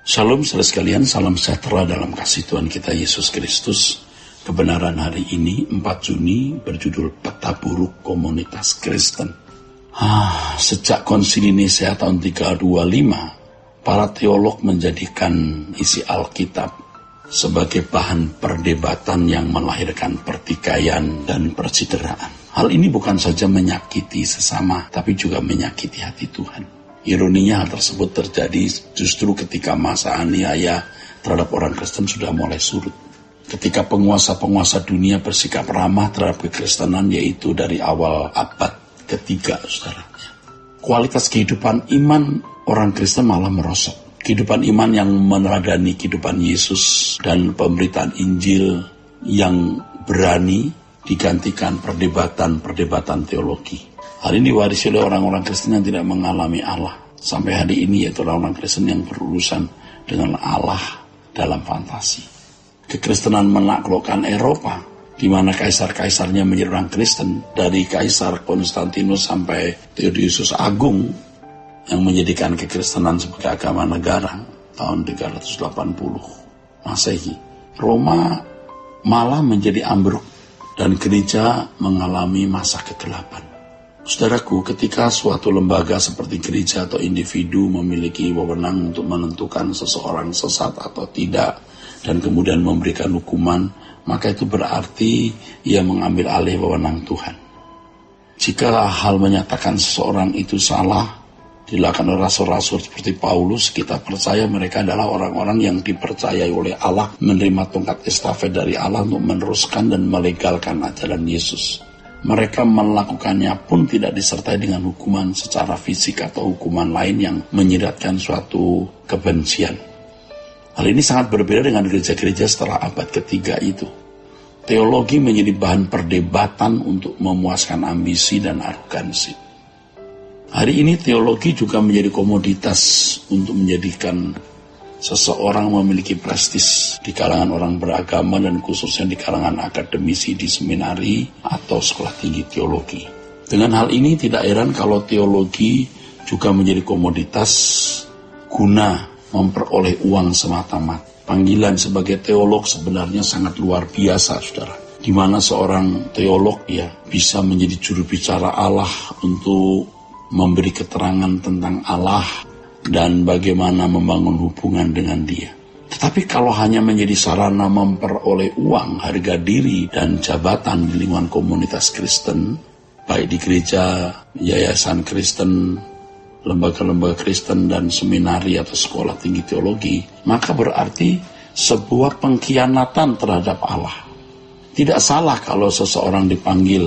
Shalom saudara sekalian, salam sejahtera dalam kasih Tuhan kita Yesus Kristus. Kebenaran hari ini 4 Juni berjudul Peta Buruk Komunitas Kristen. Sejak Konsili Nisea tahun 325, para teolog menjadikan isi Alkitab sebagai bahan perdebatan yang melahirkan pertikaian dan percideraan. Hal ini bukan saja menyakiti sesama, tapi juga menyakiti hati Tuhan. Ironinya hal tersebut terjadi justru ketika masa aniaya terhadap orang Kristen sudah mulai surut. Ketika penguasa-penguasa dunia bersikap ramah terhadap kekristenan, yaitu dari awal abad ketiga, saudara. Kualitas kehidupan iman orang Kristen malah merosot. Kehidupan iman yang meneladani kehidupan Yesus dan pemberitaan Injil yang berani digantikan perdebatan-perdebatan teologi. Hal ini diwarisi oleh orang-orang Kristen yang tidak mengalami Allah. Sampai hari ini yaitu orang-orang Kristen yang berurusan dengan Allah dalam fantasi. Kekristenan menaklukkan Eropa, di mana kaisar-kaisarnya menjadi orang Kristen, dari Kaisar Konstantinus sampai Theodosius Agung, yang menjadikan kekristenan sebagai agama negara tahun 380 Masehi. Roma malah menjadi ambruk dan gereja mengalami masa kegelapan. Saudaraku, ketika suatu lembaga seperti gereja atau individu memiliki wewenang untuk menentukan seseorang sesat atau tidak, dan kemudian memberikan hukuman, maka itu berarti ia mengambil alih wewenang Tuhan. Jika hal menyatakan seseorang itu salah, dilakukan oleh rasul-rasul seperti Paulus, kita percaya mereka adalah orang-orang yang dipercayai oleh Allah, menerima tongkat estafet dari Allah untuk meneruskan dan melegalkan ajaran Yesus. Mereka melakukannya pun tidak disertai dengan hukuman secara fisik atau hukuman lain yang menyiratkan suatu kebencian. Hal ini sangat berbeda dengan gereja-gereja setelah abad ketiga itu. Teologi menjadi bahan perdebatan untuk memuaskan ambisi dan arogansi. Hari ini teologi juga menjadi komoditas untuk menjadikan seseorang memiliki prestis di kalangan orang beragama dan khususnya di kalangan akademisi di seminari atau sekolah tinggi teologi. Dengan hal ini tidak heran kalau teologi juga menjadi komoditas guna memperoleh uang semata-mata. Panggilan sebagai teolog sebenarnya sangat luar biasa, saudara. Di mana seorang teolog bisa menjadi juru bicara Allah untuk memberi keterangan tentang Allah dan bagaimana membangun hubungan dengan Dia. Tetapi kalau hanya menjadi sarana memperoleh uang, harga diri, dan jabatan di lingkungan komunitas Kristen, baik di gereja, yayasan Kristen, lembaga-lembaga Kristen, dan seminari atau sekolah tinggi teologi, maka berarti sebuah pengkhianatan terhadap Allah. Tidak salah kalau seseorang dipanggil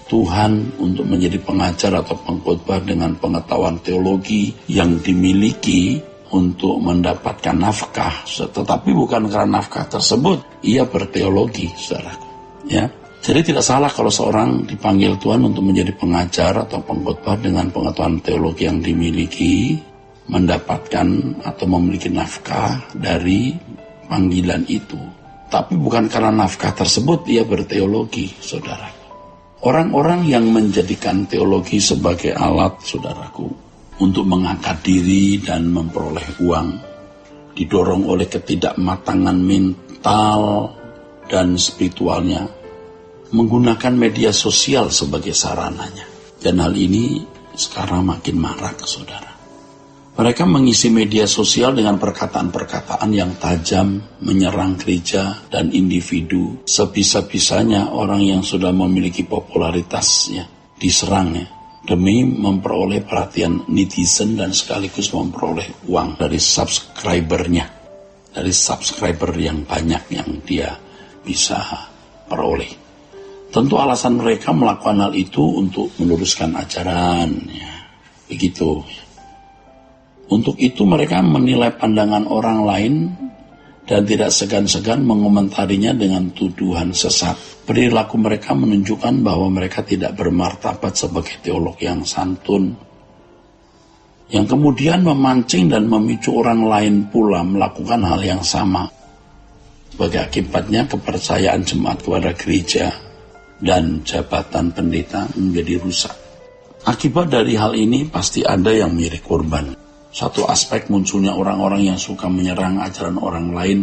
Tuhan untuk menjadi pengajar atau pengkhotbah dengan pengetahuan teologi yang dimiliki untuk mendapatkan nafkah, tetapi bukan karena nafkah tersebut ia berteologi, saudaraku. Jadi tidak salah kalau seorang dipanggil Tuhan untuk menjadi pengajar atau pengkhotbah dengan pengetahuan teologi yang dimiliki, mendapatkan atau memiliki nafkah dari panggilan itu. Tapi bukan karena nafkah tersebut ia berteologi, saudaraku. Orang-orang yang menjadikan teologi sebagai alat, saudaraku, untuk mengangkat diri dan memperoleh uang, didorong oleh ketidakmatangan mental dan spiritualnya, menggunakan media sosial sebagai sarananya. Dan hal ini sekarang makin marak, saudara. Mereka mengisi media sosial dengan perkataan-perkataan yang tajam, menyerang gereja dan individu. Sebisa-bisanya orang yang sudah memiliki popularitas diserang demi memperoleh perhatian netizen dan sekaligus memperoleh uang dari subscribernya, dari subscriber yang banyak yang dia bisa peroleh. Tentu alasan mereka melakukan hal itu untuk meluruskan ajaran, begitu. Untuk itu mereka menilai pandangan orang lain dan tidak segan-segan mengomentarinya dengan tuduhan sesat. Perilaku mereka menunjukkan bahwa mereka tidak bermartabat sebagai teolog yang santun, yang kemudian memancing dan memicu orang lain pula melakukan hal yang sama. Sebagai akibatnya kepercayaan jemaat kepada gereja dan jabatan pendeta menjadi rusak. Akibat dari hal ini pasti ada yang menjadi korban. Satu aspek munculnya orang-orang yang suka menyerang ajaran orang lain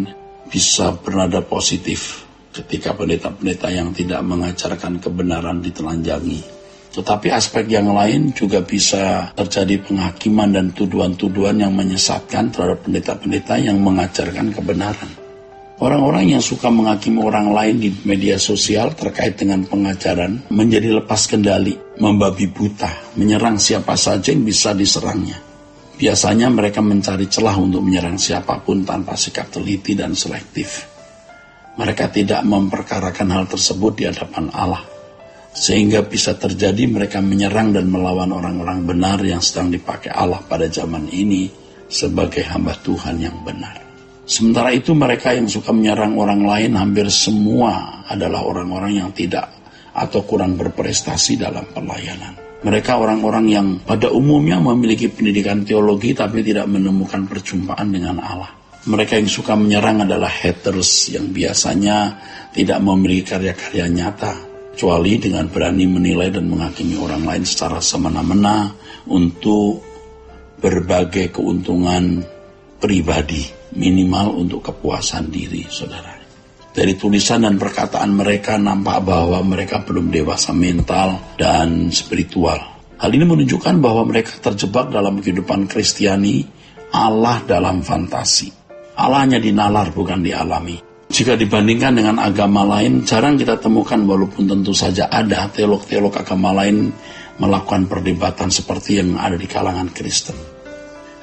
bisa bernada positif ketika pendeta-pendeta yang tidak mengajarkan kebenaran ditelanjangi. Tetapi aspek yang lain juga bisa terjadi penghakiman dan tuduhan-tuduhan yang menyesatkan terhadap pendeta-pendeta yang mengajarkan kebenaran. Orang-orang yang suka menghakimi orang lain di media sosial terkait dengan pengajaran menjadi lepas kendali, membabi buta, menyerang siapa saja yang bisa diserangnya. Biasanya mereka mencari celah untuk menyerang siapapun tanpa sikap teliti dan selektif. Mereka tidak memperkarakan hal tersebut di hadapan Allah, sehingga bisa terjadi mereka menyerang dan melawan orang-orang benar yang sedang dipakai Allah pada zaman ini sebagai hamba Tuhan yang benar. Sementara itu mereka yang suka menyerang orang lain hampir semua adalah orang-orang yang tidak atau kurang berprestasi dalam pelayanan. Mereka orang-orang yang pada umumnya memiliki pendidikan teologi tapi tidak menemukan perjumpaan dengan Allah. Mereka yang suka menyerang adalah haters yang biasanya tidak memiliki karya-karya nyata, kecuali dengan berani menilai dan menghakimi orang lain secara semena-mena untuk berbagai keuntungan pribadi, minimal untuk kepuasan diri, saudara. Dari tulisan dan perkataan mereka nampak bahwa mereka belum dewasa mental dan spiritual. Hal ini menunjukkan bahwa mereka terjebak dalam kehidupan Kristiani Allah dalam fantasi. Allah hanya dinalar, bukan dialami. Jika dibandingkan dengan agama lain, jarang kita temukan walaupun tentu saja ada teolog-teolog agama lain melakukan perdebatan seperti yang ada di kalangan Kristen.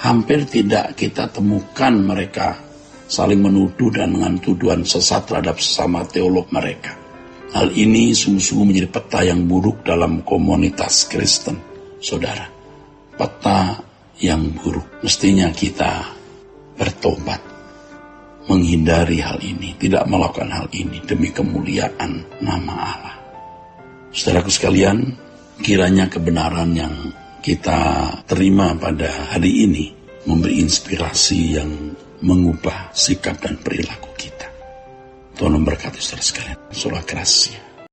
Hampir tidak kita temukan mereka saling menuduh dan dengan tuduhan sesat terhadap sesama teolog mereka. Hal ini sungguh-sungguh menjadi peta yang buruk dalam komunitas Kristen, saudara. Peta yang buruk. Mestinya kita bertobat, menghindari hal ini, tidak melakukan hal ini demi kemuliaan nama Allah. Saudaraku sekalian, kiranya kebenaran yang kita terima pada hari ini memberi inspirasi yang mengubah sikap dan perilaku kita. Tuhan memberkati saudara sekalian. Sola Gracia.